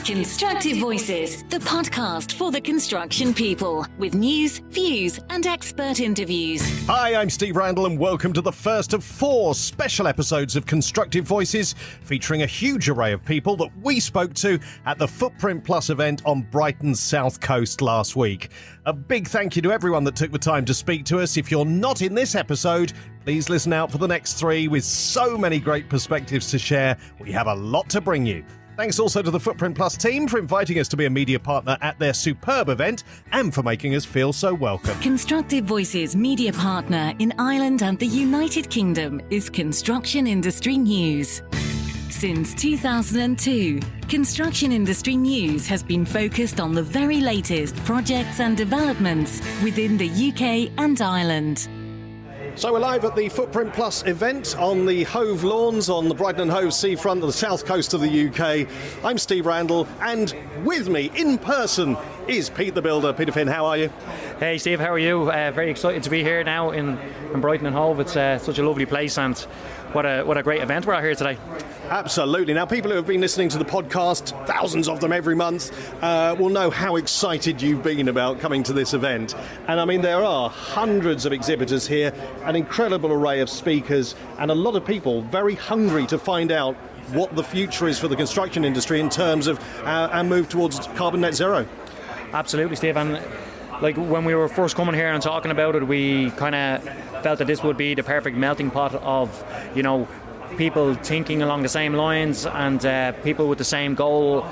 Constructive Voices, the podcast for the construction people, with news, views, and expert interviews. Hi, I'm Steve Randall, and welcome to the first of 4 special episodes of Constructive Voices, featuring a huge array of people that we spoke to at the Footprint Plus event on Brighton's south coast last week. A big thank you to everyone that took the time to speak to us. If you're not in this episode, please listen out for the next 3 with so many great perspectives to share. We have a lot to bring you. Thanks also to the Footprint Plus team for inviting us to be a media partner at their superb event and for making us feel so welcome. Constructive Voices media partner in Ireland and the United Kingdom is Construction Industry News. Since 2002, Construction Industry News has been focused on the very latest projects and developments within the UK and Ireland. So we're live at the Footprint Plus event on the Hove Lawns on the Brighton and Hove seafront of the south coast of the UK. I'm Steve Randall, and with me in person is Pete the Builder. Peter Finn, how are you? Hey Steve, how are you? Very excited to be here now in Brighton and Hove. It's such a lovely place, and what a great event we're out here today. Absolutely. Now, people who have been listening to the podcast, thousands of them every month, will know how excited you've been about coming to this event. And I mean, there are hundreds of exhibitors here, an incredible array of speakers, and a lot of people very hungry to find out what the future is for the construction industry in terms of our move towards carbon net zero. Absolutely, Steve. And like when we were first coming here and talking about it, we kind of felt that this would be the perfect melting pot of, people thinking along the same lines and people with the same goal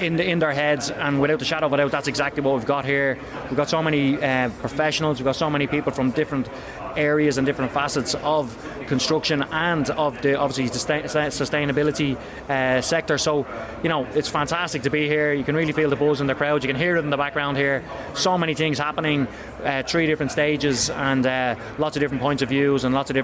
in their heads, and without the shadow of a doubt, that's exactly what we've got here. We've got so many professionals, we've got so many people from different areas and different facets of construction and of the sustainability sector. So, it's fantastic to be here. You can really feel the buzz in the crowd. You can hear it in the background here. So many things happening, 3 different stages, and lots of different points of views and lots of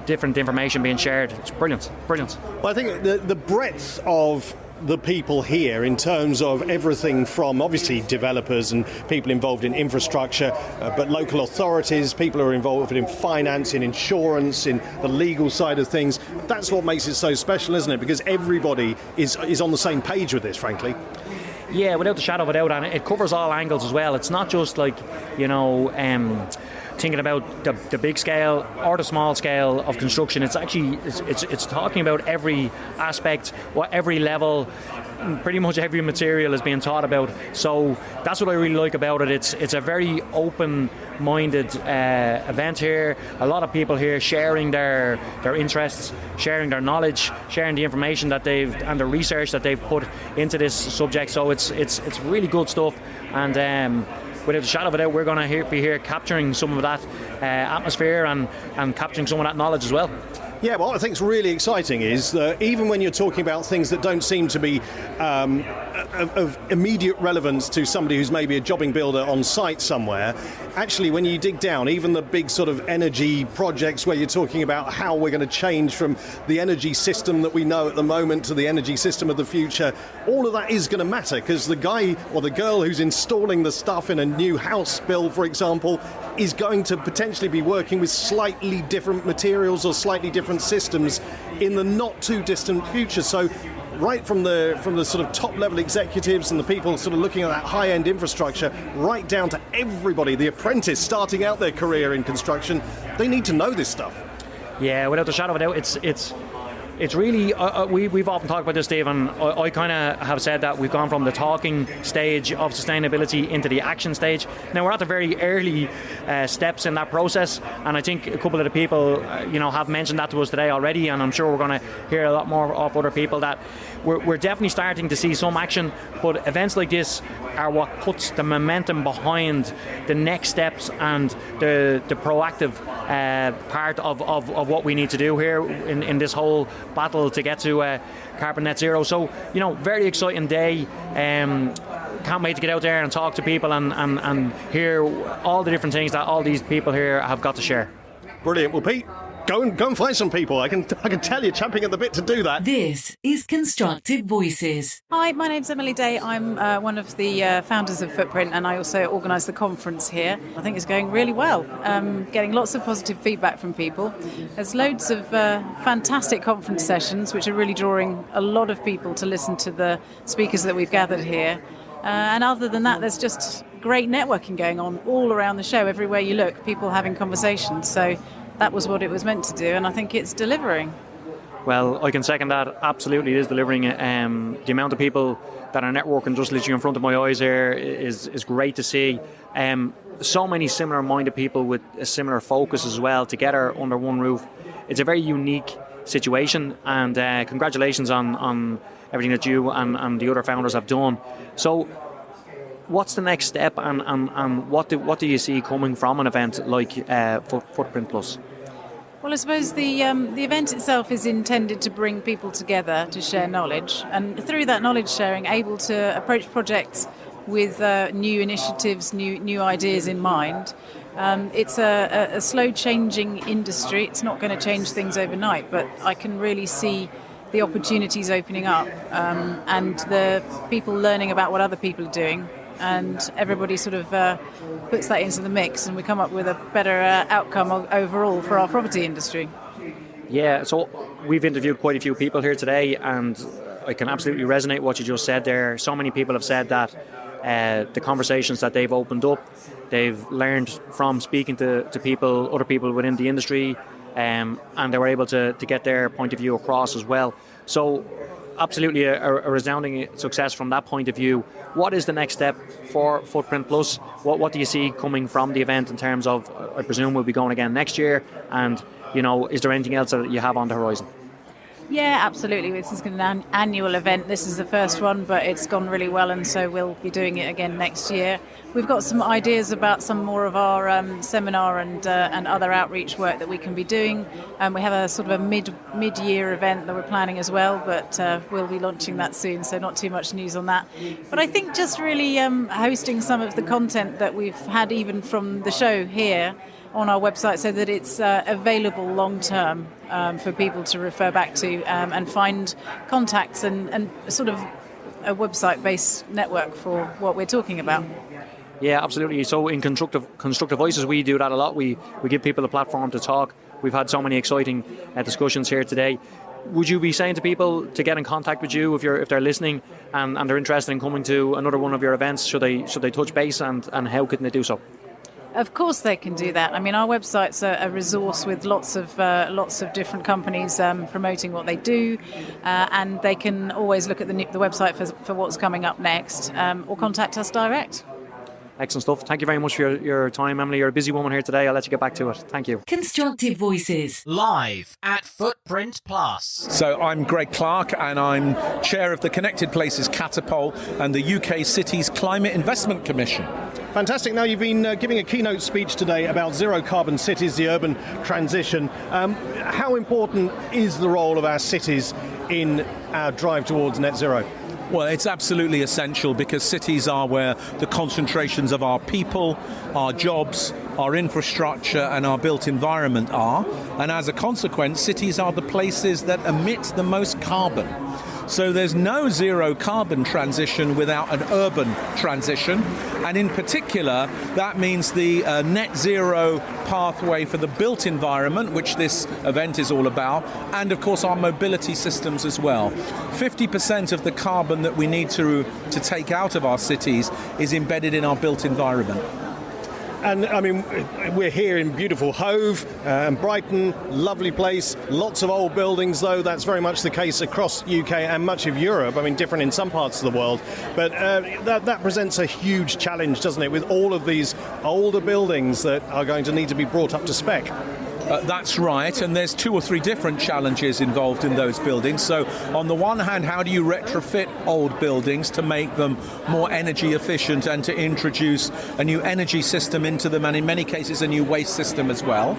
different information being shared. It's brilliant. Well, I think the breadth of the people here in terms of everything from obviously developers and people involved in infrastructure, but local authorities, people who are involved in finance, in insurance, in the legal side of things. That's what makes it so special, isn't it? Because everybody is on the same page with this, frankly. Yeah, without the shadow of a doubt, and it covers all angles as well. It's not just like, thinking about the big scale or the small scale of construction. It's actually it's talking about every aspect, every level, pretty much every material is being taught about. So that's what I really like about it. It's a very open-minded event here. A lot of people here sharing their interests, sharing their knowledge, sharing the information that and the research that they've put into this subject. So it's really good stuff, and without a shadow of a doubt, we're going to be here capturing some of that atmosphere and capturing some of that knowledge as well. Yeah, what I think is really exciting is that even when you're talking about things that don't seem to be of immediate relevance to somebody who's maybe a jobbing builder on site somewhere, actually when you dig down, even the big sort of energy projects where you're talking about how we're going to change from the energy system that we know at the moment to the energy system of the future, all of that is going to matter, because the guy or the girl who's installing the stuff in a new house build, for example, is going to potentially be working with slightly different materials or slightly different systems in the not too distant future. So right from the sort of top level executives and the people sort of looking at that high end infrastructure, right down to everybody, the apprentice starting out their career in construction, they need to know this stuff. Yeah, without a shadow of a doubt, it's really, we've often talked about this, Dave, and I kind of have said that we've gone from the talking stage of sustainability into the action stage. Now, we're at the very early steps in that process, and I think a couple of the people, have mentioned that to us today already, and I'm sure we're going to hear a lot more of other people that we're definitely starting to see some action, but events like this are what puts the momentum behind the next steps and the proactive part of what we need to do here in this whole battle to get to carbon net zero. So, very exciting day. Can't wait to get out there and talk to people and hear all the different things that all these people here have got to share. Brilliant. Well, Pete, go and find some people. I can tell you're champing at the bit to do that. This is Constructive Voices. Hi, my name's Emily Day. I'm one of the founders of Footprint, and I also organise the conference here. I think it's going really well. Getting lots of positive feedback from people. There's loads of fantastic conference sessions which are really drawing a lot of people to listen to the speakers that we've gathered here. And other than that, there's just great networking going on all around the show. Everywhere you look, people having conversations. So that was what it was meant to do, and I think it's delivering. Well, I can second that. Absolutely, it is delivering. The amount of people that are networking just literally in front of my eyes here is great to see. So many similar-minded people with a similar focus as well, together under one roof. It's a very unique situation, and congratulations on everything that you and the other founders have done. So what's the next step, and what do you see coming from an event like Footprint Plus? Well, I suppose the event itself is intended to bring people together to share knowledge, and through that knowledge sharing, able to approach projects with new initiatives, new ideas in mind. It's a slow-changing industry. It's not going to change things overnight, but I can really see the opportunities opening up, and the people learning about what other people are doing, and everybody sort of puts that into the mix, and we come up with a better outcome overall for our property industry. Yeah, so we've interviewed quite a few people here today, and I can absolutely resonate with what you just said there. So many people have said that the conversations that they've opened up, they've learned from speaking to people, other people within the industry, and they were able to get their point of view across as well. So absolutely a resounding success from that point of view. What is the next step for Footprint Plus? What do you see coming from the event in terms of, I presume we'll be going again next year, and is there anything else that you have on the horizon? Yeah, absolutely. This is an annual event. This is the first one, but it's gone really well, and so we'll be doing it again next year. We've got some ideas about some more of our seminar and other outreach work that we can be doing. We have a sort of a mid-year event that we're planning as well, but we'll be launching that soon, so not too much news on that. But I think just really hosting some of the content that we've had even from the show here on our website, so that it's available long term for people to refer back to and find contacts and sort of a website-based network for what we're talking about. Yeah, absolutely. So in Constructive Voices, we do that a lot. We give people a platform to talk. We've had so many exciting discussions here today. Would you be saying to people to get in contact with you if they're listening and they're interested in coming to another one of your events? Should they touch base, and how can they do so? Of course they can do that. I mean, our website's a resource with lots of different companies promoting what they do, and they can always look at the website for what's coming up next, or contact us direct. Excellent stuff. Thank you very much for your time, Emily. You're a busy woman here today. I'll let you get back to it. Thank you. Constructive Voices. Live at Footprint Plus. So I'm Greg Clark, and I'm chair of the Connected Places Catapult and the UK Cities Climate Investment Commission. Fantastic. Now, you've been giving a keynote speech today about zero carbon cities, the urban transition. How important is the role of our cities in our drive towards net zero? Well, it's absolutely essential, because cities are where the concentrations of our people, our jobs, our infrastructure and our built environment are. And as a consequence, cities are the places that emit the most carbon. So there's no zero carbon transition without an urban transition. And in particular, that means the net zero pathway for the built environment, which this event is all about, and of course our mobility systems as well. 50% of the carbon that we need to take out of our cities is embedded in our built environment. And I mean, we're here in beautiful Hove and Brighton, lovely place, lots of old buildings, though that's very much the case across UK and much of Europe. I mean, different in some parts of the world, but that presents a huge challenge, doesn't it, with all of these older buildings that are going to need to be brought up to spec. That's right, and there's 2 or 3 different challenges involved in those buildings. So on the one hand, how do you retrofit old buildings to make them more energy efficient and to introduce a new energy system into them, and in many cases a new waste system as well?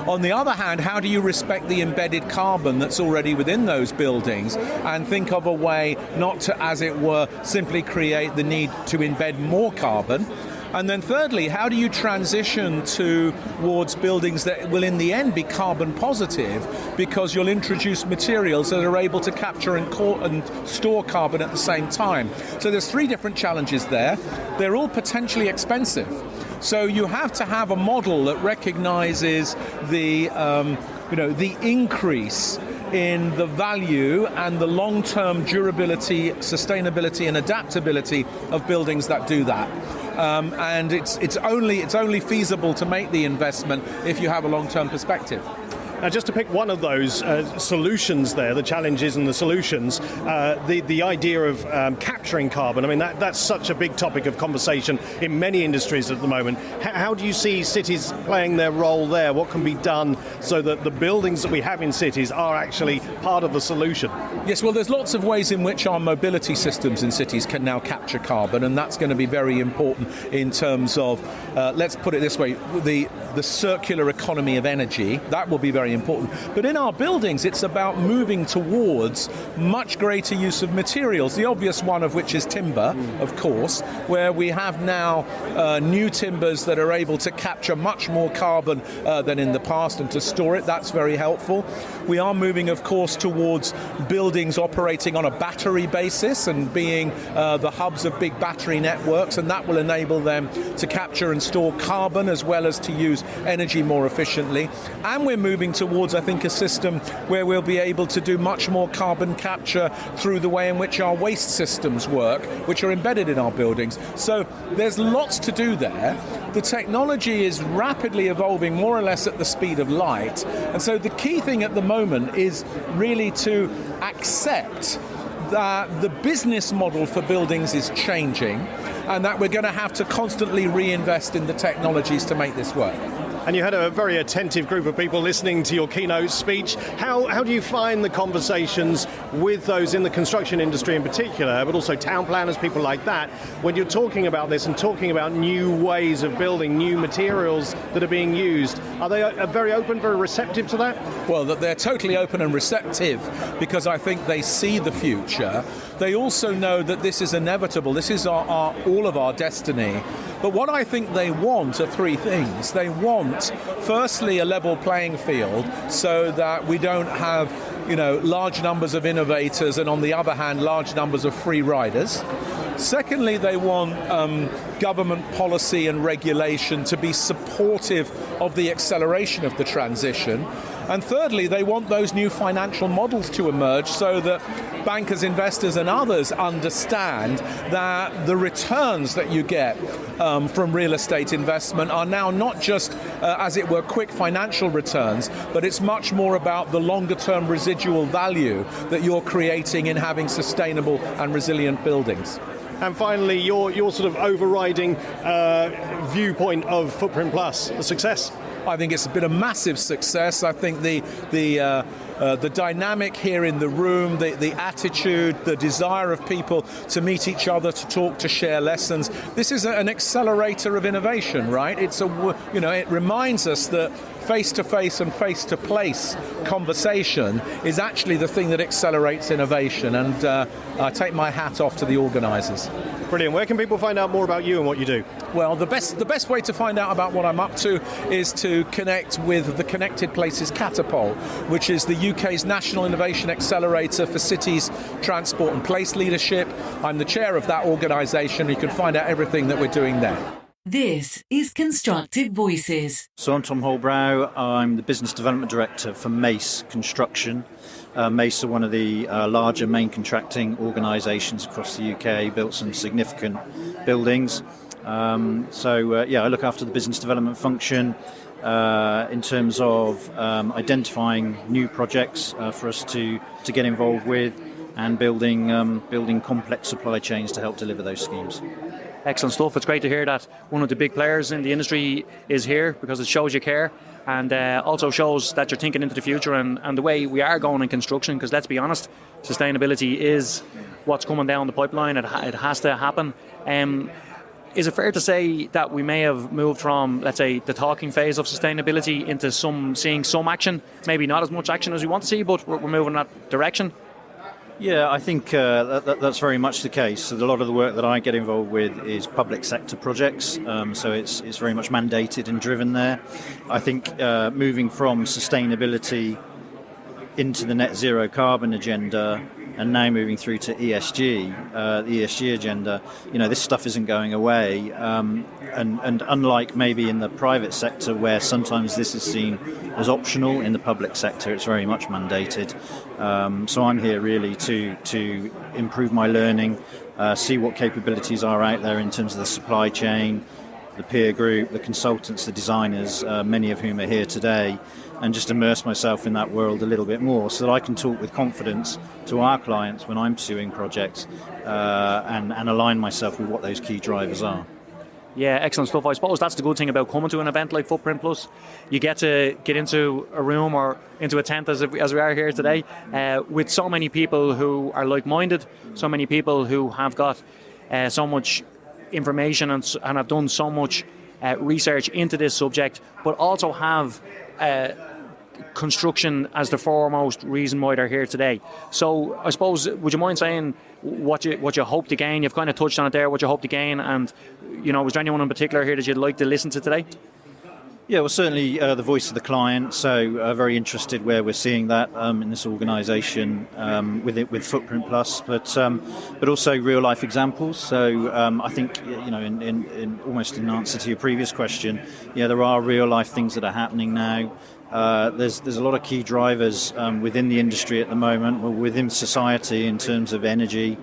On the other hand, how do you respect the embedded carbon that's already within those buildings and think of a way not to, as it were, simply create the need to embed more carbon, And then thirdly, how do you transition towards buildings that will in the end be carbon positive, because you'll introduce materials that are able to capture and store carbon at the same time. So there's 3 different challenges there. They're all potentially expensive. So you have to have a model that recognizes the increase in the value and the long-term durability, sustainability and adaptability of buildings that do that. And it's only feasible to make the investment if you have a long-term perspective. Now, just to pick one of those solutions there, the challenges and the solutions, the idea of capturing carbon, I mean, that's such a big topic of conversation in many industries at the moment. How do you see cities playing their role there? What can be done so that the buildings that we have in cities are actually part of the solution? Yes, well, there's lots of ways in which our mobility systems in cities can now capture carbon, and that's going to be very important in terms of, let's put it this way, the circular economy of energy. That will be very important. But in our buildings, it's about moving towards much greater use of materials, the obvious one of which is timber, of course, where we have now new timbers that are able to capture much more carbon than in the past and to store it. That's very helpful. We are moving, of course, towards buildings operating on a battery basis and being the hubs of big battery networks, and that will enable them to capture and store carbon as well as to use energy more efficiently. And we're moving towards, I think, a system where we'll be able to do much more carbon capture through the way in which our waste systems work, which are embedded in our buildings. So there's lots to do there. The technology is rapidly evolving, more or less at the speed of light. And so the key thing at the moment is really to accept that the business model for buildings is changing and that we're going to have to constantly reinvest in the technologies to make this work. And you had a very attentive group of people listening to your keynote speech. How do you find the conversations with those in the construction industry in particular, but also town planners, people like that, when you're talking about this and talking about new ways of building, new materials that are being used? Are they very open, very receptive to that? Well, they're totally open and receptive because I think they see the future. They also know that this is inevitable. This is all of our destiny. But what I think they want are 3 things. They want, firstly, a level playing field so that we don't have, large numbers of innovators and, on the other hand, large numbers of free riders. Secondly, they want government policy and regulation to be supportive of the acceleration of the transition. And thirdly, they want those new financial models to emerge so that bankers, investors and others understand that the returns that you get from real estate investment are now not just, as it were, quick financial returns, but it's much more about the longer term residual value that you're creating in having sustainable and resilient buildings. And finally, your sort of overriding viewpoint of Footprint Plus, the success? I think it's been a massive success. I think the dynamic here in the room, the attitude, the desire of people to meet each other, to talk, to share lessons. This is an accelerator of innovation, right? It reminds us that face-to-face and face-to-place conversation is actually the thing that accelerates innovation. And I take my hat off to the organisers. Brilliant. Where can people find out more about you and what you do? Well, the best way to find out about what I'm up to is to connect with the Connected Places Catapult, which is the UK's National Innovation Accelerator for cities, transport and place leadership. I'm the chair of that organisation. You can find out everything that we're doing there. This is Constructive Voices. So I'm Tom Holbrow. I'm the Business Development Director for Mace Construction. Mace are one of the larger main contracting organisations across the UK, built some significant buildings. I look after the business development function in terms of identifying new projects for us to get involved with and building complex supply chains to help deliver those schemes. Excellent stuff. It's great to hear that one of the big players in the industry is here, because it shows you care and also shows that you're thinking into the future and the way we are going in construction, because let's be honest, sustainability is what's coming down the pipeline. It has to happen. Is it fair to say that we may have moved from, let's say, the talking phase of sustainability into seeing some action? Maybe not as much action as we want to see, but we're moving in that direction? Yeah, I think that's very much the case. So a lot of the work that I get involved with is public sector projects, so it's very much mandated and driven there. I think moving from sustainability into the net zero carbon agenda and now moving through to ESG, the ESG agenda, this stuff isn't going away. And unlike maybe in the private sector where sometimes this is seen as optional, in the public sector it's very much mandated. So I'm here really to improve my learning, see what capabilities are out there in terms of the supply chain, the peer group, the consultants, the designers, many of whom are here today, and just immerse myself in that world a little bit more so that I can talk with confidence to our clients when I'm pursuing projects and align myself with what those key drivers are. Yeah, excellent stuff. I suppose that's the good thing about coming to an event like Footprint Plus. You get to get into a room or into a tent as we are here today with so many people who are like-minded, so many people who have got so much information and have done so much research into this subject, but also have construction as the foremost reason why they're here today. So I suppose, would you mind saying what you hope to gain? You've kind of touched on it there, what you hope to gain, and was there anyone in particular here that you'd like to listen to today? Yeah, well, certainly the voice of the client. So very interested where we're seeing that in this organisation with Footprint Plus, but also real life examples. So I think in almost in answer to your previous question, there are real life things that are happening now. There's a lot of key drivers within the industry at the moment, or within society in terms of energy.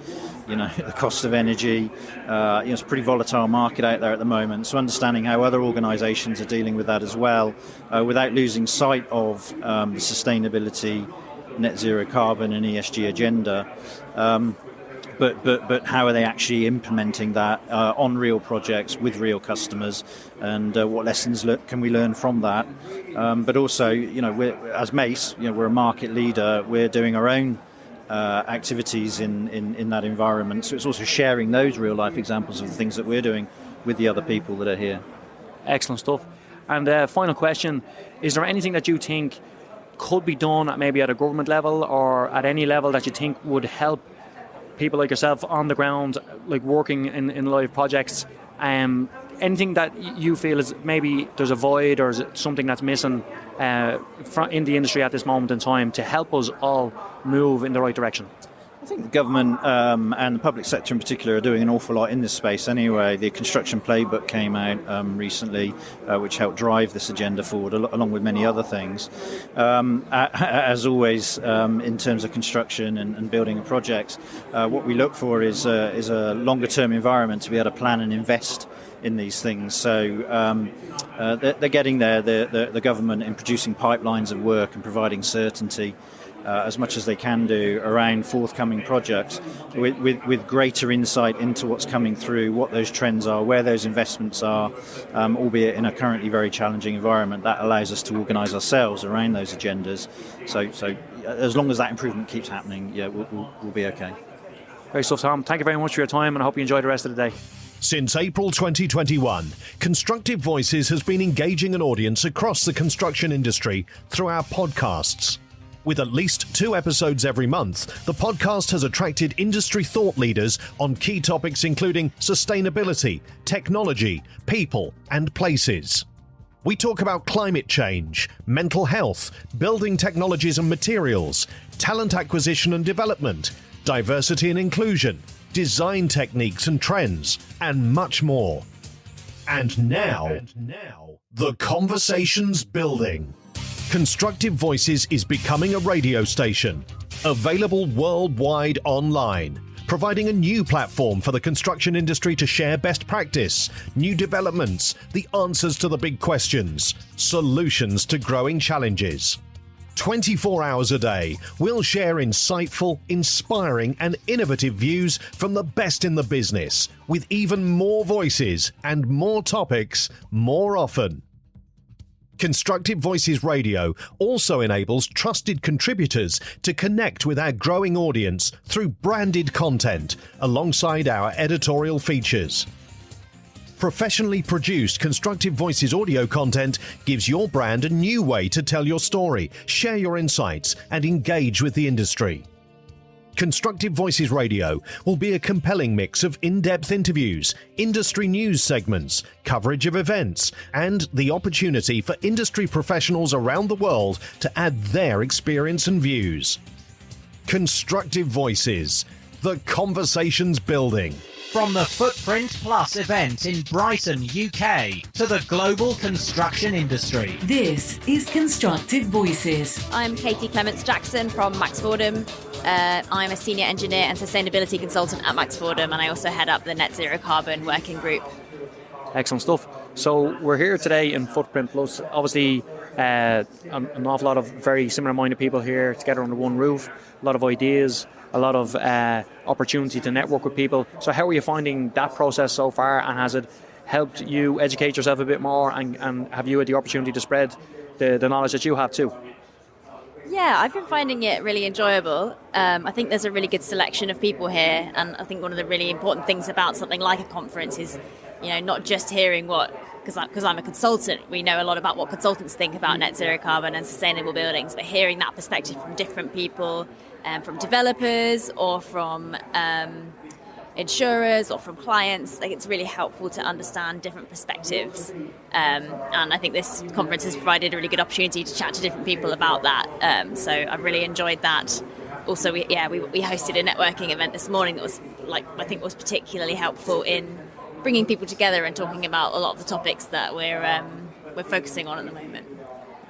The cost of energy. It's a pretty volatile market out there at the moment. So understanding how other organisations are dealing with that as well, without losing sight of the sustainability, net zero carbon and ESG agenda. But how are they actually implementing that on real projects with real customers, and what lessons can we learn from that? But also, as Mace, we're a market leader. We're doing our own activities in that environment. So it's also sharing those real life examples of the things that we're doing with the other people that are here. Excellent stuff. And final question, is there anything that you think could be done maybe at a government level or at any level that you think would help people like yourself on the ground, like working in live projects? Anything that you feel is maybe there's a void or is it something that's missing in the industry at this moment in time to help us all move in the right direction? I think the government and the public sector in particular are doing an awful lot in this space anyway. The construction playbook came out recently, which helped drive this agenda forward, along with many other things. As always, in terms of construction and building projects, what we look for is a longer-term environment to be able to plan and invest in these things. So they're getting there, the government, in producing pipelines of work and providing certainty as much as they can do around forthcoming projects with greater insight into what's coming through, what those trends are, where those investments are, albeit in a currently very challenging environment. That allows us to organise ourselves around those agendas. So as long as that improvement keeps happening, we'll be okay. Great stuff, Tom. Thank you very much for your time, and I hope you enjoy the rest of the day. Since April 2021, Constructive Voices has been engaging an audience across the construction industry through our podcasts. With at least 2 episodes every month, the podcast has attracted industry thought leaders on key topics including sustainability, technology, people, and places. We talk about climate change, mental health, building technologies and materials, talent acquisition and development, diversity and inclusion, design techniques and trends, and much more. And now, the conversation's building. Constructive Voices is becoming a radio station, available worldwide online, providing a new platform for the construction industry to share best practice, new developments, the answers to the big questions, solutions to growing challenges. 24 hours a day, we'll share insightful, inspiring and innovative views from the best in the business, with even more voices and more topics more often. Constructive Voices Radio also enables trusted contributors to connect with our growing audience through branded content alongside our editorial features. Professionally produced Constructive Voices audio content gives your brand a new way to tell your story, share your insights, and engage with the industry. Constructive Voices Radio will be a compelling mix of in-depth interviews, industry news segments, coverage of events, and the opportunity for industry professionals around the world to add their experience and views. Constructive Voices, the conversations building. From the Footprint Plus event in Brighton, UK, to the global construction industry. This is Constructive Voices. I'm Katie Clements-Jackson from Max Fordham. I'm a senior engineer and sustainability consultant at Max Fordham, and I also head up the Net Zero Carbon Working Group. Excellent stuff. So we're here today in Footprint Plus. Obviously, an awful lot of very similar-minded people here together under one roof. A lot of ideas, a lot of opportunity to network with people. So how are you finding that process so far, and has it helped you educate yourself a bit more, and have you had the opportunity to spread the knowledge that you have too? Yeah, I've been finding it really enjoyable. I think there's a really good selection of people here, and I think one of the really important things about something like a conference is, not just hearing because I'm a consultant, we know a lot about what consultants think about net zero carbon and sustainable buildings, but hearing that perspective from different people, from developers or from insurers or from clients, it's really helpful to understand different perspectives. And I think this conference has provided a really good opportunity to chat to different people about that. So I've really enjoyed that. Also, we hosted a networking event this morning that was I think was particularly helpful in bringing people together and talking about a lot of the topics that we're focusing on at the moment.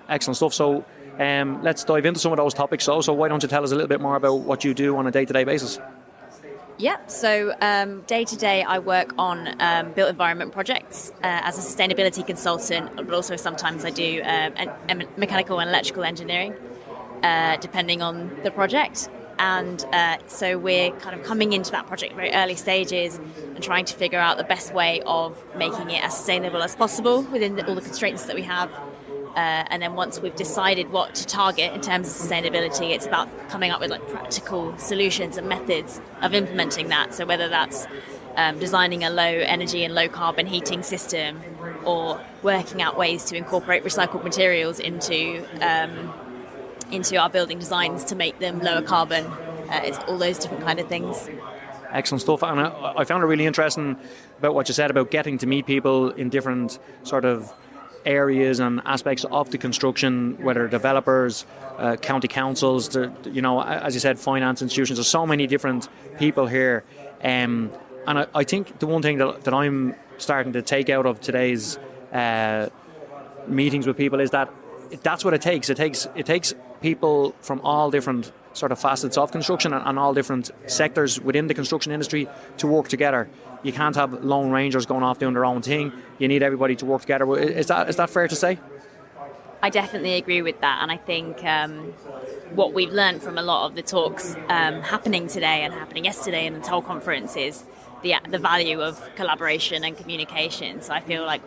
Excellent stuff. So let's dive into some of those topics. So why don't you tell us a little bit more about what you do on a day-to-day basis? Yep, so day-to-day I work on built environment projects as a sustainability consultant, but also sometimes I do mechanical and electrical engineering, depending on the project. And so we're kind of coming into that project very early stages and trying to figure out the best way of making it as sustainable as possible within all the constraints that we have. And then once we've decided what to target in terms of sustainability, it's about coming up with practical solutions and methods of implementing that. So whether that's designing a low energy and low carbon heating system, or working out ways to incorporate recycled materials into our building designs to make them lower carbon. It's all those different kind of things. Excellent stuff. And I found it really interesting about what you said about getting to meet people in different sort of areas and aspects of the construction, whether developers, county councils, as you said, finance institutions. There's so many different people here. And I think the one thing that I'm starting to take out of today's meetings with people is that that's what it takes. It takes people from all different sort of facets of construction and all different sectors within the construction industry to work together. You can't have lone rangers going off doing their own thing. You need everybody to work together. Is that fair to say? I definitely agree with that, and I think what we've learned from a lot of the talks happening today and happening yesterday in the whole conference is the value of collaboration and communication. So I feel like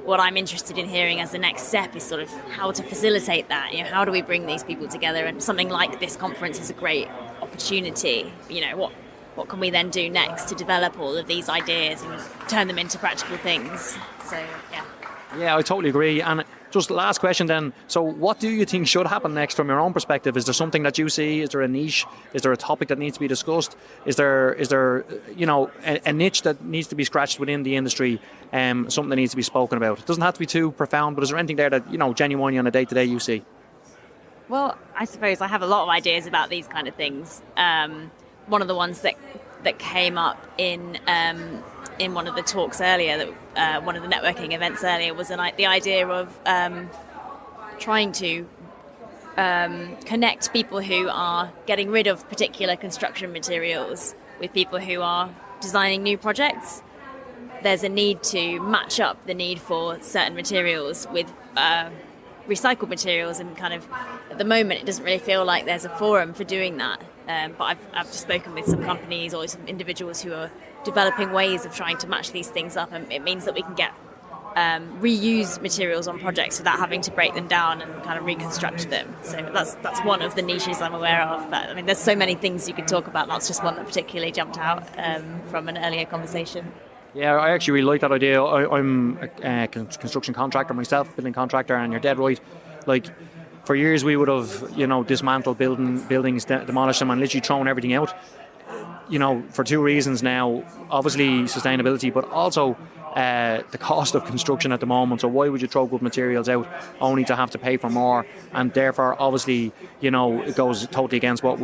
what I'm interested in hearing as the next step is sort of how to facilitate that. How do we bring these people together? And something like this conference is a great opportunity. What can we then do next to develop all of these ideas and turn them into practical things? So, yeah. Yeah, I totally agree. And just last question then. So what do you think should happen next from your own perspective? Is there something that you see? Is there a niche? Is there a topic that needs to be discussed? Is there a niche that needs to be scratched within the industry? Something that needs to be spoken about? It doesn't have to be too profound, but is there anything there that, genuinely on a day-to-day you see? Well, I suppose I have a lot of ideas about these kind of things. One of the ones that came up in one of the talks earlier, one of the networking events earlier, was the idea of trying to connect people who are getting rid of particular construction materials with people who are designing new projects. There's a need to match up the need for certain materials with recycled materials, and kind of at the moment it doesn't really feel like there's a forum for doing that. But I've just spoken with some companies or some individuals who are developing ways of trying to match these things up, and it means that we can get reuse materials on projects without having to break them down and kind of reconstruct them. So that's one of the niches I'm aware of. But, there's so many things you could talk about. That's just one that particularly jumped out from an earlier conversation. Yeah, I actually really like that idea. I'm a construction contractor myself, building contractor, and you're dead right. for years we would have, dismantled buildings, demolished them, and literally thrown everything out. For two reasons now. Obviously sustainability, but also the cost of construction at the moment. So why would you throw good materials out only to have to pay for more? And therefore, obviously, it goes totally against what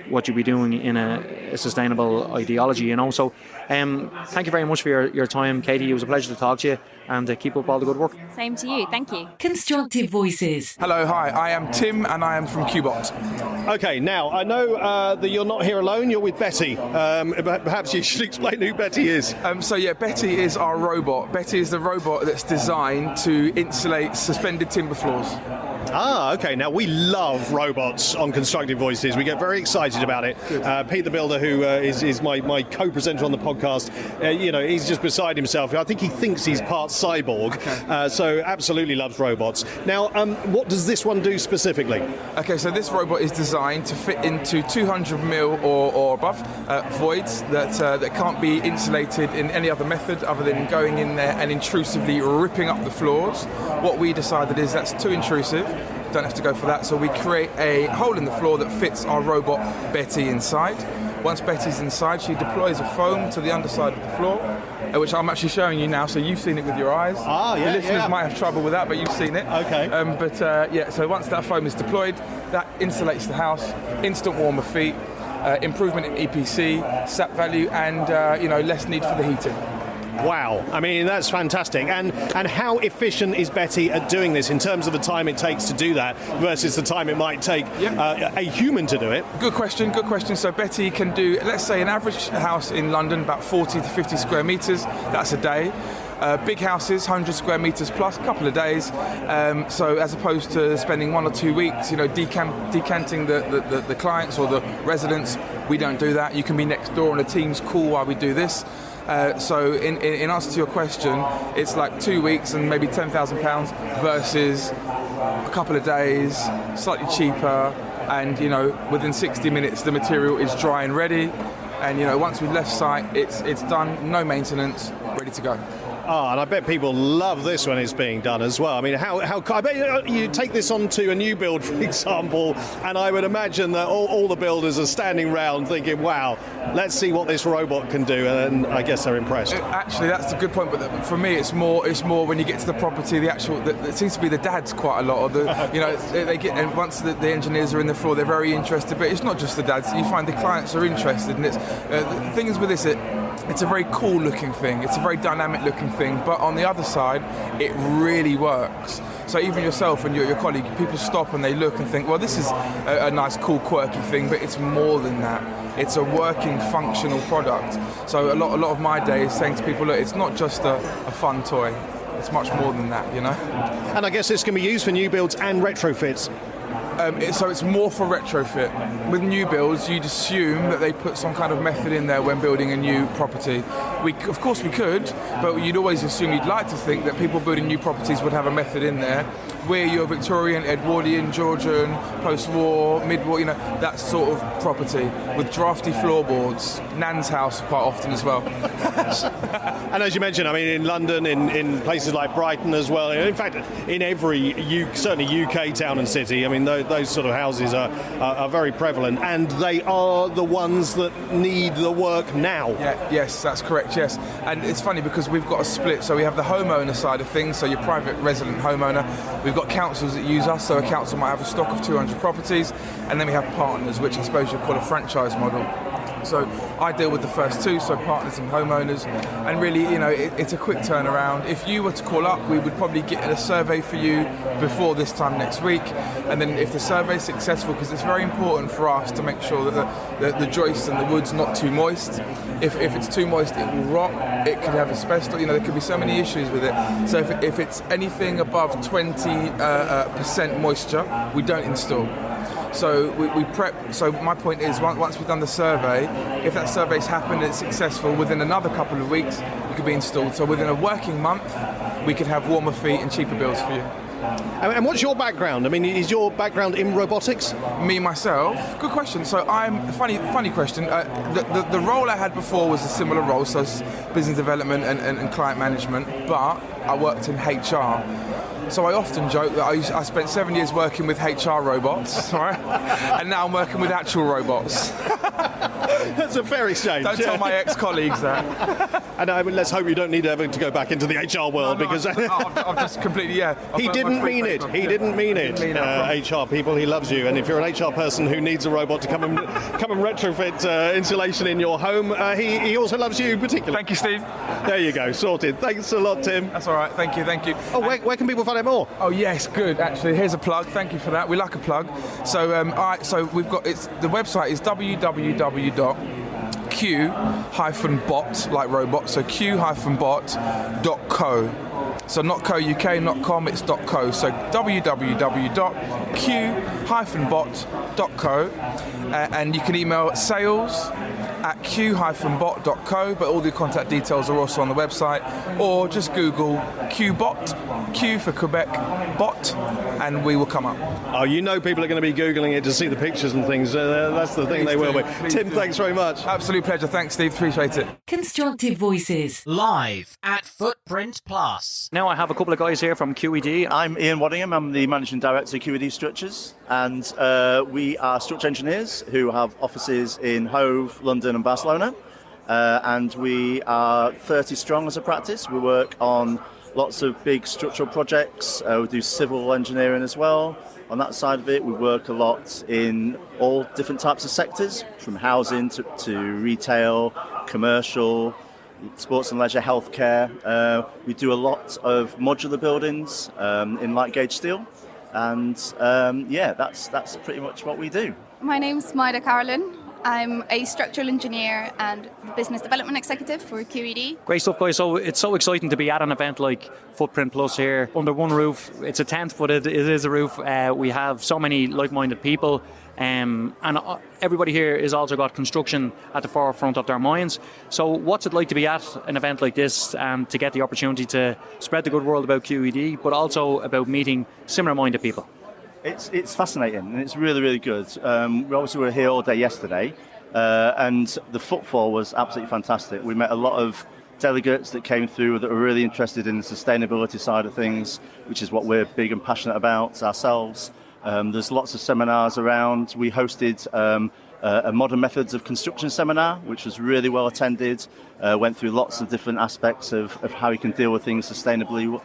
what you'd be doing in a sustainable ideology. So thank you very much for your time, Katie. It was a pleasure to talk to you, and keep up all the good work. Same to you. Thank you. Constructive Voices. Hello, hi. I am Tim, and I am from Qbot. Okay, now I know that you're not here alone. You're with Betty. Perhaps you should explain who Betty is. Betty is our robot. Betty is the robot that's designed to insulate suspended timber floors. Okay. Now, we love robots on Constructive Voices. We get very excited about it. Pete the Builder, who is my co-presenter on the podcast, he's just beside himself. I think he thinks he's part cyborg, so absolutely loves robots. Now, what does this one do specifically? Okay, so this robot is designed to fit into 200 mil or above voids that can't be insulated in any other method other than going in there and intrusively ripping up the floors. What we decided is that's too intrusive. Don't have to go for that, so we create a hole in the floor that fits our robot Betty inside. Once Betty's inside, she deploys a foam to the underside of the floor, which I'm actually showing you now, so you've seen it with your eyes. The listeners might have trouble with that, but you've seen it. Okay. So once that foam is deployed, that insulates the house, instant warmer feet, improvement in EPC, SAP value, and less need for the heating. Wow, I mean, that's fantastic. And how efficient is Betty at doing this in terms of the time it takes to do that versus the time it might take a human to do it? Good question. So Betty can do, let's say, an average house in London, about 40 to 50 square metres. That's a day. Big houses, 100 square metres plus, a couple of days. So as opposed to spending 1 or 2 weeks, decanting the clients or the residents, we don't do that. You can be next door on a Teams call while we do this. So in answer to your question, it's like 2 weeks and maybe £10,000 versus a couple of days, slightly cheaper, and within 60 minutes the material is dry and ready, and once we've left site, it's done, no maintenance, ready to go. And I bet people love this when it's being done as well. I mean, how I bet you take this onto a new build, for example, and I would imagine that all the builders are standing round thinking, wow, let's see what this robot can do, and I guess they're impressed. Actually, that's a good point, but for me, it's more when you get to the property, it seems to be the dads quite a lot, or they get, and once the engineers are in the floor, they're very interested, but it's not just the dads. You find the clients are interested, and it's the thing is with this, it's a very cool looking thing, it's a very dynamic looking thing, but on the other side, it really works. So even yourself and your colleague, people stop and they look and think, well, this is a nice, cool, quirky thing, but it's more than that. It's a working, functional product. So a lot of my day is saying to people, look, it's not just a fun toy. It's much more than that, And I guess this can be used for new builds and retrofits. So it's more for retrofit. With new builds, you'd assume that they put some kind of method in there when building a new property. Of course we could, but you'd always assume, you'd like to think that people building new properties would have a method in there. We're your Victorian, Edwardian, Georgian, post-war, mid-war, that sort of property with drafty floorboards. Nan's house quite often as well. And as you mentioned, I mean, in London, in places like Brighton as well, in fact, in every certainly UK town and city, I mean, those sort of houses are very prevalent, and they are the ones that need the work now. Yes, that's correct, yes. And it's funny because we've got a split, so we have the homeowner side of things, so your private resident homeowner. We've got councils that use us, so a council might have a stock of 200 properties, and then we have partners, which I suppose you'd call a franchise model. So I deal with the first two, so partners and homeowners, and really, it's a quick turnaround. If you were to call up, we would probably get a survey for you before this time next week, and then if the survey is successful, because it's very important for us to make sure that the joists and the wood's not too moist. If it's too moist, it will rot, it could have asbestos, there could be so many issues with it. So if it's anything above 20% moisture, we don't install. So we prep. So my point is, once we've done the survey, if that survey's happened and it's successful, within another couple of weeks, it could be installed. So within a working month, we could have warmer feet and cheaper builds for you. And what's your background? I mean, is your background in robotics? Me, myself? Good question. So funny question. The role I had before was a similar role, so business development and client management, but I worked in HR. So I often joke that I spent 7 years working with HR robots, right? And now I'm working with actual robots. That's a fair exchange. Don't tell my ex-colleagues that. And let's hope you don't need ever to go back into the HR world because I've just completely, he didn't mean it. He didn't mean it. HR people, he loves you. And if you're an HR person who needs a robot to come and retrofit insulation in your home, he also loves you particularly. Thank you, Steve. There you go, sorted. Thanks a lot, Tim. That's all right. Thank you. Oh, where can people find out more? Oh yes, good. Actually, here's a plug. Thank you for that. We like a plug. So, so we've got the website is www.q-bot, like robot. So q-bot.co. So not co.uk, not com, it's .co. So www.q-bot.co, and you can email sales@q-bot.co, but all the contact details are also on the website, or just Google Q-bot, Q for Quebec, bot, and we will come up. Oh, you know people are going to be Googling it to see the pictures and things. That's the thing they will be. Tim, thanks very much. Absolute pleasure. Thanks, Steve. Appreciate it. Constructive Voices. Live at Footprint Plus. Now I have a couple of guys here from QED. I'm Ian Waddingham. I'm the Managing Director of QED Structures, and we are structure engineers who have offices in Hove, London and Barcelona, and we are 30 strong as a practice. We work on lots of big structural projects. We do civil engineering as well. On that side of it, we work a lot in all different types of sectors, from housing to retail, commercial, sports and leisure, healthcare. We do a lot of modular buildings in light gauge steel, and that's pretty much what we do. My name's Maida Carlin. I'm a structural engineer and business development executive for QED. Great stuff, guys. So it's so exciting to be at an event like Footprint Plus here under one roof. It's a tent, but it is a roof. We have so many like-minded people, and everybody here has also got construction at the forefront of their minds. So what's it like to be at an event like this and to get the opportunity to spread the good word about QED, but also about meeting similar-minded people? It's fascinating and it's really, really good. We obviously were here all day yesterday, and the footfall was absolutely fantastic. We met a lot of delegates that came through that were really interested in the sustainability side of things, which is what we're big and passionate about ourselves. There's lots of seminars around. We hosted a modern methods of construction seminar, which was really well attended. Went through lots of different aspects of how you can deal with things sustainably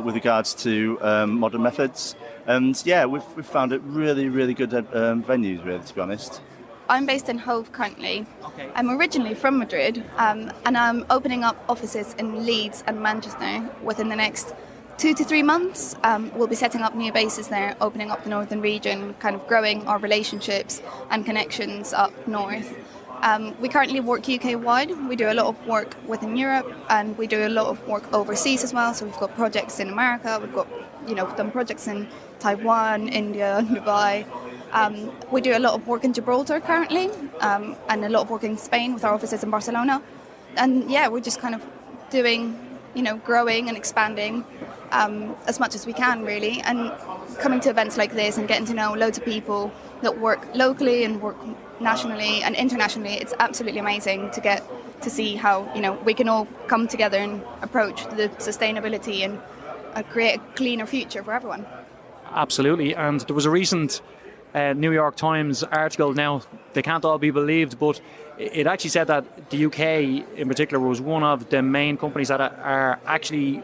with regards to modern methods. And yeah, we've found it really, really good venues, really, to be honest. I'm based in Hove currently. Okay. I'm originally from Madrid, and I'm opening up offices in Leeds and Manchester within the next 2 to 3 months. We'll be setting up new bases there, opening up the northern region, kind of growing our relationships and connections up north. We currently work UK-wide. We do a lot of work within Europe, and we do a lot of work overseas as well. So we've got projects in America, we've got done projects in Taiwan, India, Dubai. We do a lot of work in Gibraltar currently, and a lot of work in Spain with our offices in Barcelona. And yeah, we're just kind of doing, growing and expanding as much as we can, really. And coming to events like this and getting to know loads of people that work locally and work nationally and internationally, it's absolutely amazing to get to see how, we can all come together and approach the sustainability and create a cleaner future for everyone. Absolutely. And there was a recent New York Times article, now they can't all be believed, but it actually said that the UK in particular was one of the main companies that are actually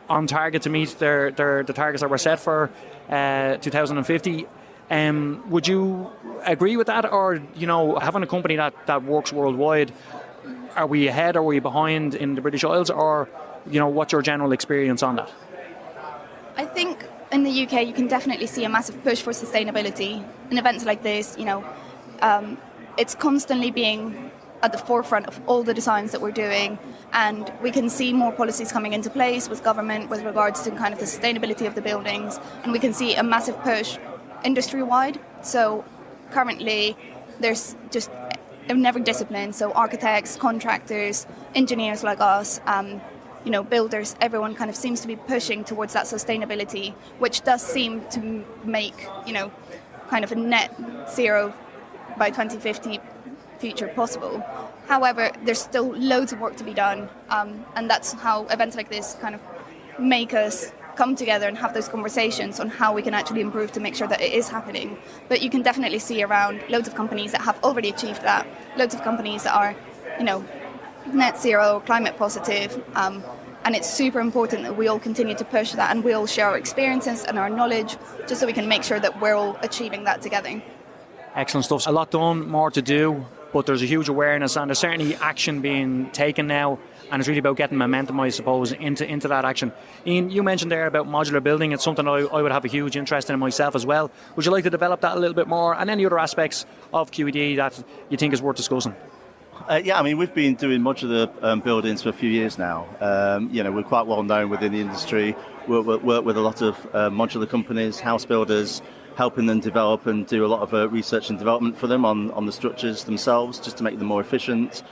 on target to meet the targets that were set for 2050. Would you agree with that? Or, having a company that works worldwide, are we ahead or are we behind in the British Isles? Or, what's your general experience on that? I think in the UK you can definitely see a massive push for sustainability. In events like this, it's constantly being at the forefront of all the designs that we're doing, and we can see more policies coming into place with government with regards to kind of the sustainability of the buildings, and we can see a massive push industry-wide. So currently there's just in every discipline, so architects, contractors, engineers like us, builders, everyone kind of seems to be pushing towards that sustainability, which does seem to make, kind of a net zero by 2050 future possible. However, there's still loads of work to be done, and that's how events like this kind of make us come together and have those conversations on how we can actually improve to make sure that it is happening. But you can definitely see around loads of companies that have already achieved that, loads of companies that are, net zero, climate positive, and it's super important that we all continue to push that and we all share our experiences and our knowledge just so we can make sure that we're all achieving that together. Excellent stuff. A lot done, more to do, but there's a huge awareness and there's certainly action being taken now, and it's really about getting momentum, I suppose, into that action. Ian, you mentioned there about modular building. It's something I would have a huge interest in myself as well. Would you like to develop that a little bit more, and any other aspects of QED that you think is worth discussing? We've been doing modular buildings for a few years now. We're quite well known within the industry. We work with a lot of modular companies, house builders, helping them develop and do a lot of research and development for them on the structures themselves, just to make them more efficient,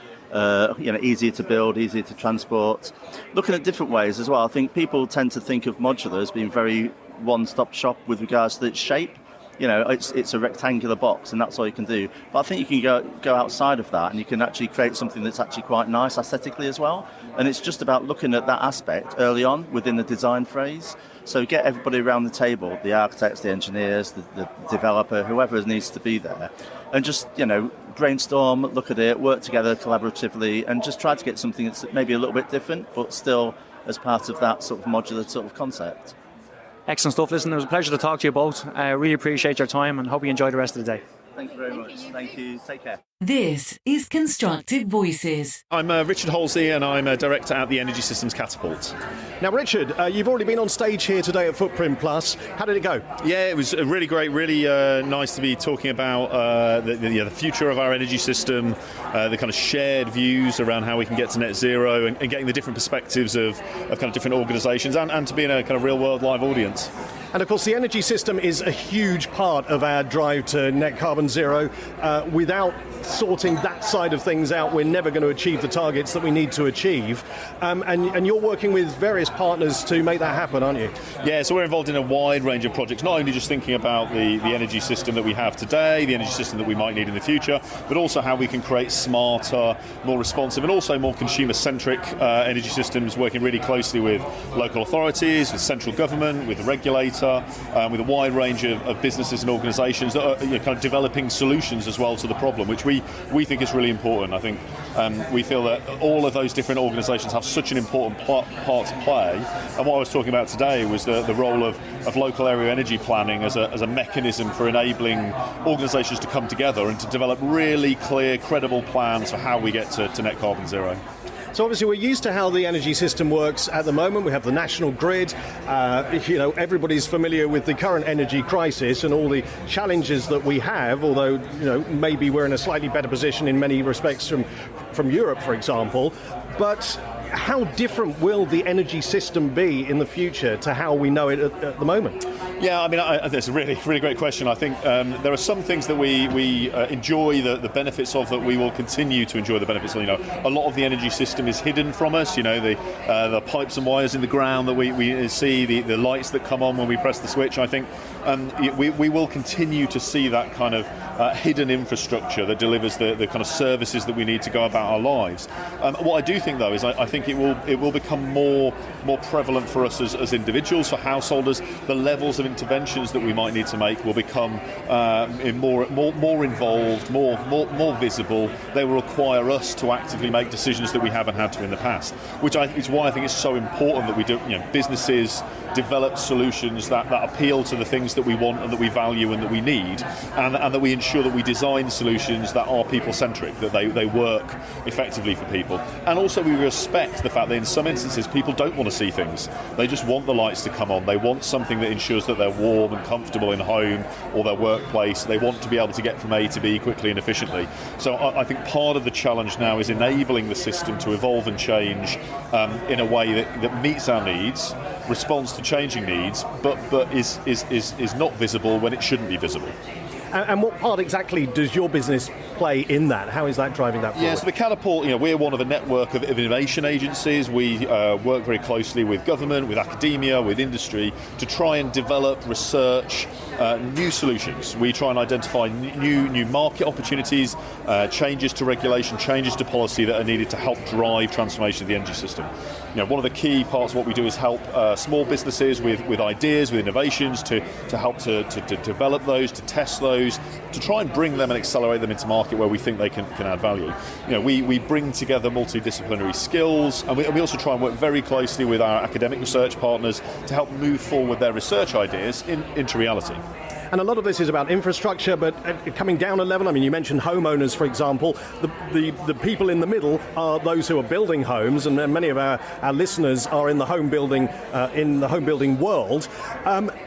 easier to build, easier to transport. Looking at different ways as well. I think people tend to think of modular as being very one-stop shop with regards to its shape. It's a rectangular box and that's all you can do. But I think you can go outside of that and you can actually create something that's actually quite nice aesthetically as well. And it's just about looking at that aspect early on within the design phase. So get everybody around the table, the architects, the engineers, the developer, whoever needs to be there. And just, brainstorm, look at it, work together collaboratively and just try to get something that's maybe a little bit different, but still as part of that sort of modular sort of concept. Excellent stuff. Listen, it was a pleasure to talk to you both. I really appreciate your time and hope you enjoy the rest of the day. Thank you very much. Thank you. Take care. This is Constructive Voices. I'm Richard Halsey and I'm a director at the Energy Systems Catapult. Now, Richard, you've already been on stage here today at Footprint Plus. How did it go? Yeah, it was really great, really nice to be talking about the future of our energy system, the kind of shared views around how we can get to net zero and getting the different perspectives of kind of different organisations and to be in a kind of real world live audience. And of course, the energy system is a huge part of our drive to net carbon zero. Without sorting that side of things out, we're never going to achieve the targets that we need to achieve. And you're working with various partners to make that happen, aren't you? Yeah, so we're involved in a wide range of projects, not only just thinking about the energy system that we have today, the energy system that we might need in the future, but also how we can create smarter, more responsive and also more consumer-centric energy systems, working really closely with local authorities, with central government, with the regulator, with a wide range of businesses and organisations that are kind of developing solutions as well to the problem, which we think is really important. I think we feel that all of those different organisations have such an important part to play. And what I was talking about today was the role of local area energy planning as a mechanism for enabling organisations to come together and to develop really clear, credible plans for how we get to net carbon zero. So obviously we're used to how the energy system works at the moment. We have the national grid. Everybody's familiar with the current energy crisis and all the challenges that we have, although maybe we're in a slightly better position in many respects from Europe, for example. But how different will the energy system be in the future to how we know it at the moment? Yeah, that's a really, really great question. I think there are some things that we enjoy the benefits of, that we will continue to enjoy the benefits of. A lot of the energy system is hidden from us. The pipes and wires in the ground that we see, the lights that come on when we press the switch. I think we will continue to see that kind of hidden infrastructure that delivers the kind of services that we need to go about our lives. What I do think, though, is I think it will become more prevalent for us as individuals, for householders. The levels of interventions that we might need to make will become more involved, more visible. They will require us to actively make decisions that we haven't had to in the past, which is why I think it's so important that we do. Businesses develop solutions that appeal to the things that we want and that we value and that we need, and that we ensure that we design solutions that are people-centric, that they work effectively for people. And also we respect the fact that in some instances people don't want to see things. They just want the lights to come on. They want something that ensures that they're warm and comfortable in home or their workplace. They want to be able to get from A to B quickly and efficiently. So I think part of the challenge now is enabling the system to evolve and change in a way that meets our needs, responds to changing needs, but is not visible when it shouldn't be visible. And what part exactly does your business play in that? How is that driving that forward? Yeah, so the Catapult, we're one of a network of innovation agencies. We work very closely with government, with academia, with industry to try and develop, research new solutions. We try and identify new market opportunities, changes to regulation, changes to policy that are needed to help drive transformation of the energy system. One of the key parts of what we do is help small businesses with ideas, with innovations, to help to develop those, to test those, to try and bring them and accelerate them into market where we think they can add value. We bring together multidisciplinary skills, and we also try and work very closely with our academic research partners to help move forward their research ideas into reality. And a lot of this is about infrastructure, but coming down a level, you mentioned homeowners, for example. The people in the middle are those who are building homes, and many of our listeners are in the home building world.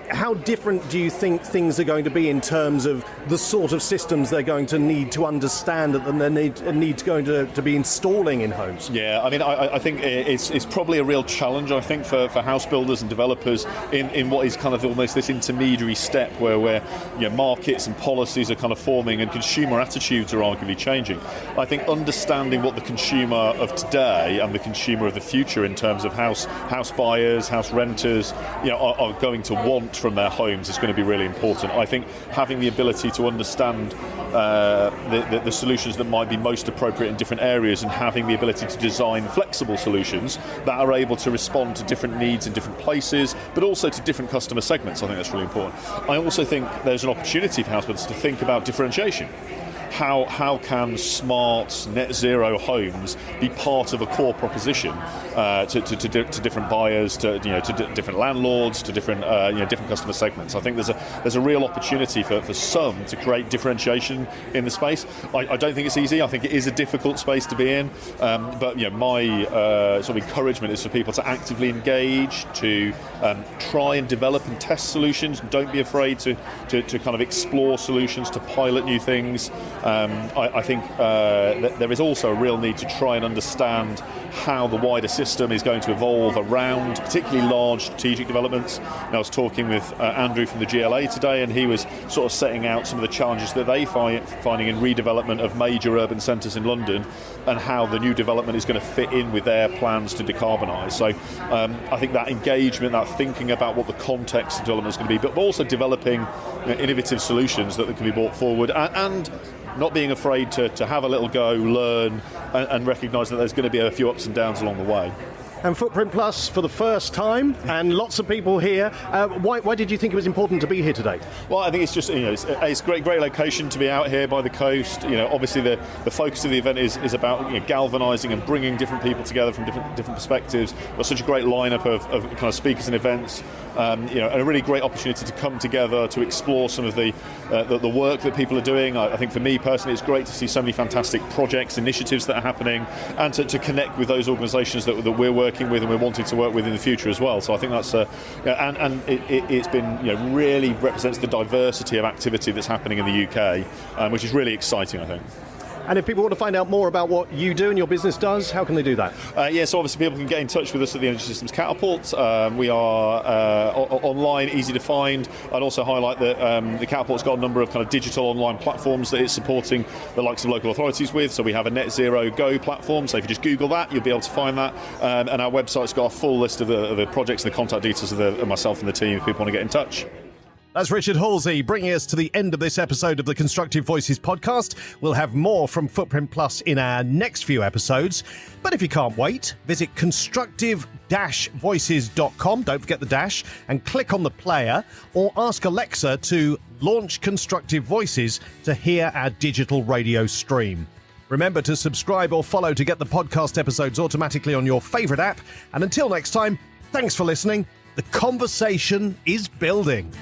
How different do you think things are going to be in terms of the sort of systems they're going to need to understand and they need to be installing in homes? Yeah, I think it's probably a real challenge, I think, for house builders and developers in what is kind of almost this intermediary step where markets and policies are kind of forming and consumer attitudes are arguably changing. I think understanding what the consumer of today and the consumer of the future in terms of house buyers, house renters, are going to want from their homes is going to be really important. I think having the ability to understand the solutions that might be most appropriate in different areas and having the ability to design flexible solutions that are able to respond to different needs in different places, but also to different customer segments, I think that's really important. I also think there's an opportunity for house builders to think about differentiation. How can smart net zero homes be part of a core proposition to different buyers, to different landlords, to different customer segments? I think there's a real opportunity for some to create differentiation in the space. I don't think it's easy. I think it is a difficult space to be in. But my sort of encouragement is for people to actively engage, to try and develop and test solutions. Don't be afraid to kind of explore solutions, to pilot new things. I think that there is also a real need to try and understand how the wider system is going to evolve around particularly large strategic developments. And I was talking with Andrew from the GLA today, and he was sort of setting out some of the challenges that they finding in redevelopment of major urban centres in London and how the new development is going to fit in with their plans to decarbonise. So I think that engagement, that thinking about what the context of development is going to be, but also developing innovative solutions that can be brought forward and not being afraid to have a little go, learn, and recognise that there's going to be a few ups and downs along the way. And Footprint Plus for the first time, and lots of people here. Why did you think it was important to be here today? Well, I think it's just it's a great location to be out here by the coast. Obviously the focus of the event is about galvanising and bringing different people together from different perspectives. We've got such a great lineup of kind of speakers and events. And a really great opportunity to come together to explore some of the work that people are doing. I think for me personally, it's great to see so many fantastic projects, initiatives that are happening, and to connect with those organisations that we're working with and we're wanting to work with in the future as well. So I think that's and it's been really represents the diversity of activity that's happening in the UK, which is really exciting, I think. And if people want to find out more about what you do and your business does, how can they do that? So obviously people can get in touch with us at the Energy Systems Catapult. We are online, easy to find. I'd also highlight that the Catapult's got a number of kind of digital online platforms that it's supporting the likes of local authorities with. So we have a Net Zero Go platform, so if you just Google that, you'll be able to find that. And our website's got a full list of the projects and the contact details of myself and the team if people want to get in touch. That's Richard Halsey bringing us to the end of this episode of the Constructive Voices podcast. We'll have more from Footprint Plus in our next few episodes. But if you can't wait, visit constructive-voices.com, don't forget the dash, and click on the player, or ask Alexa to launch Constructive Voices to hear our digital radio stream. Remember to subscribe or follow to get the podcast episodes automatically on your favourite app. And until next time, thanks for listening. The conversation is building.